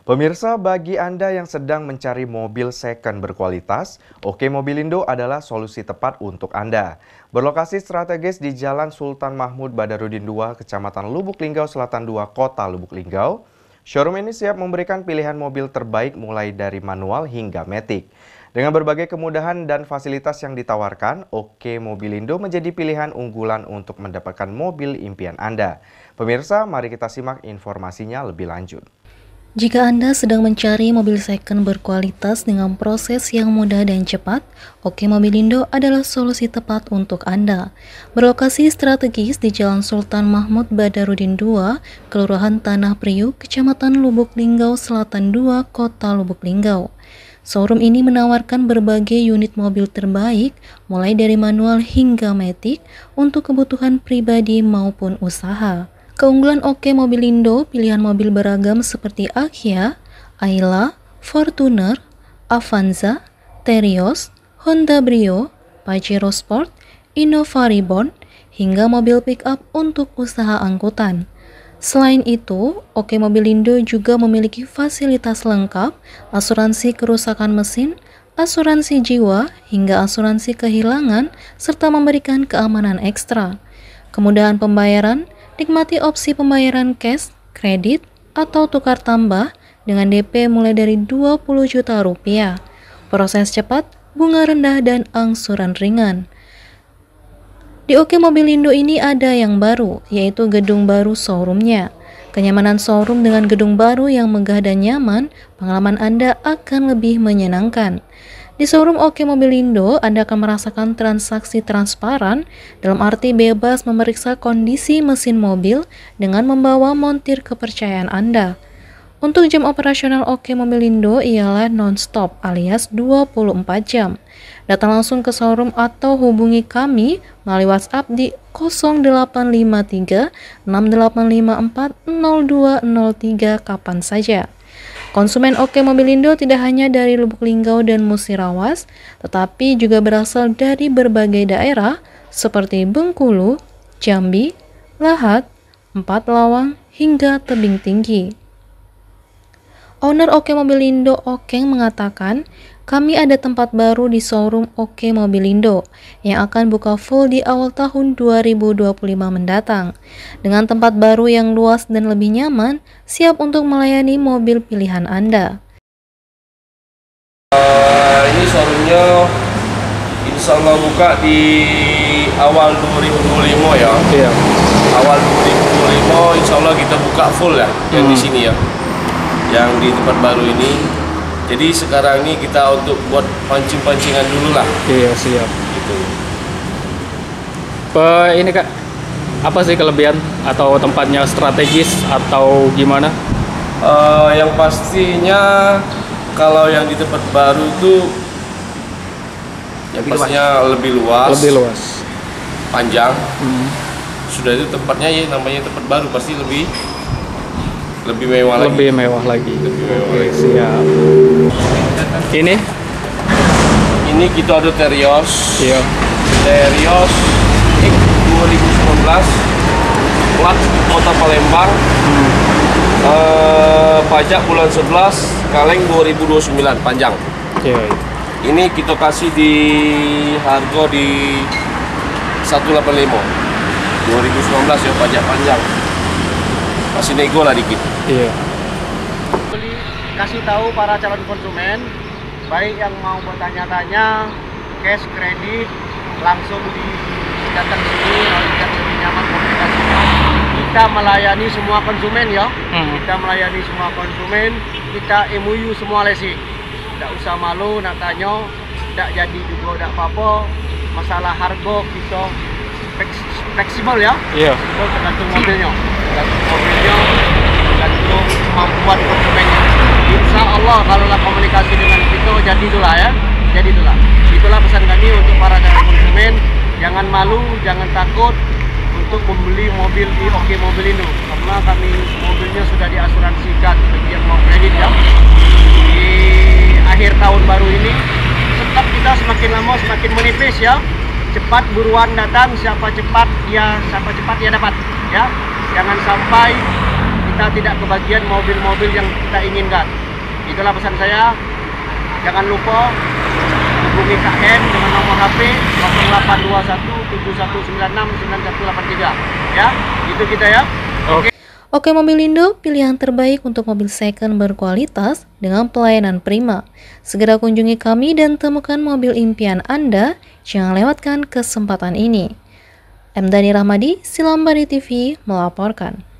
Pemirsa, bagi Anda yang sedang mencari mobil second berkualitas, Oke Mobilindo adalah solusi tepat untuk Anda. Berlokasi strategis di Jalan Sultan Mahmud Badarudin II, Kecamatan Lubuk Linggau Selatan 2, Kota Lubuk Linggau, showroom ini siap memberikan pilihan mobil terbaik mulai dari manual hingga matic. Dengan berbagai kemudahan dan fasilitas yang ditawarkan, Oke Mobilindo menjadi pilihan unggulan untuk mendapatkan mobil impian Anda. Pemirsa, mari kita simak informasinya lebih lanjut. Jika Anda sedang mencari mobil second berkualitas dengan proses yang mudah dan cepat, Oke Mobilindo adalah solusi tepat untuk Anda. Berlokasi strategis di Jalan Sultan Mahmud Badarudin II, Kelurahan Tanah Priuk, Kecamatan Lubuk Linggau Selatan 2, Kota Lubuk Linggau. Showroom ini menawarkan berbagai unit mobil terbaik, mulai dari manual hingga matic, untuk kebutuhan pribadi maupun usaha. Keunggulan Oke Mobilindo, pilihan mobil beragam seperti Agya, Ayla, Fortuner, Avanza, Terios, Honda Brio, Pajero Sport, Innova Reborn, hingga mobil pick-up untuk usaha angkutan. Selain itu, Oke Mobilindo juga memiliki fasilitas lengkap, asuransi kerusakan mesin, asuransi jiwa, hingga asuransi kehilangan, serta memberikan keamanan ekstra. Kemudahan pembayaran, nikmati opsi pembayaran cash, kredit, atau tukar tambah dengan DP mulai dari 20 juta rupiah. Proses cepat, bunga rendah, dan angsuran ringan. Di Oke Mobilindo ini ada yang baru, yaitu gedung baru showroomnya. Kenyamanan showroom dengan gedung baru yang megah dan nyaman, pengalaman Anda akan lebih menyenangkan. Di showroom Oke Mobilindo, Anda akan merasakan transaksi transparan, dalam arti bebas memeriksa kondisi mesin mobil dengan membawa montir kepercayaan Anda. Untuk jam operasional Oke Mobilindo ialah non-stop alias 24 jam. Datang langsung ke showroom atau hubungi kami melalui WhatsApp di 0853 6854 0203 kapan saja. Konsumen Oke Mobilindo tidak hanya dari Lubuk Linggau dan Musirawas, tetapi juga berasal dari berbagai daerah seperti Bengkulu, Jambi, Lahat, Empat Lawang, hingga Tebing Tinggi. Owner Oke Mobilindo, Okeng, mengatakan, kami ada tempat baru di showroom Oke Mobilindo yang akan buka full di awal tahun 2025 mendatang. Dengan tempat baru yang luas dan lebih nyaman, siap untuk melayani mobil pilihan Anda. Ini showroomnya insya Allah buka di awal 2025 ya. Iya. Awal 2025 insya Allah kita buka full ya, yang di sini ya. Yang di tempat baru ini. Jadi sekarang ini kita untuk buat pancing-pancingan dulu lah. Iya, siap. Gitu. Ini Kak, apa sih kelebihan atau tempatnya strategis atau gimana? Yang pastinya kalau yang di tempat baru itu yang pastinya lebih luas. Lebih luas. Panjang. Sudah itu tempatnya ya namanya tempat baru pasti lebih mewah lagi. Lebih mewah lagi. Lebih mewah lagi. Siap. Ini kita ada Terios. Iya. Terios X 2019 plat Kota Palembang. Pajak bulan 11, kaleng 2029 panjang. Iya. Ini kita kasih di harga di 185 2019 ya, pajak panjang. Masih nego lah dikit. Iya. Kasih tahu para calon konsumen, baik yang mau bertanya-tanya, cash, kredit, langsung datang sini, lihat lebih nyaman komunikasinya. Kita melayani semua konsumen ya. Kita melayani semua konsumen, kita MOU semua lesi. Tidak usah malu nak tanya, tidak jadi juga tidak apa-apa. Masalah harga kita fleksibel ya. Iya. Tergantung mobilnya. Tergantung kemampuan konsumennya. Insya Allah kalau komunikasi dengan kita jadi itulah ya. Jadi itulah pesan kami untuk para konsumen. Jangan malu, jangan takut untuk membeli mobil di Oke Mobilindo, karena kami mobilnya sudah diasuransikan bagi yang mau kredit ya. Di akhir tahun baru ini stok kita semakin lama semakin menipis ya. Cepat buruan datang, siapa cepat dia dapat ya. Jangan sampai kita tidak kebagian mobil-mobil yang kita inginkan. Itulah pesan saya. Jangan lupa hubungi KM dengan nomor HP 0821 7196 9183. Ya, itu kita ya. Oke. Oke Mobilindo, pilihan terbaik untuk mobil second berkualitas dengan pelayanan prima. Segera kunjungi kami dan temukan mobil impian Anda. Jangan lewatkan kesempatan ini. M. Dhani Rahmadi, Silambari TV melaporkan.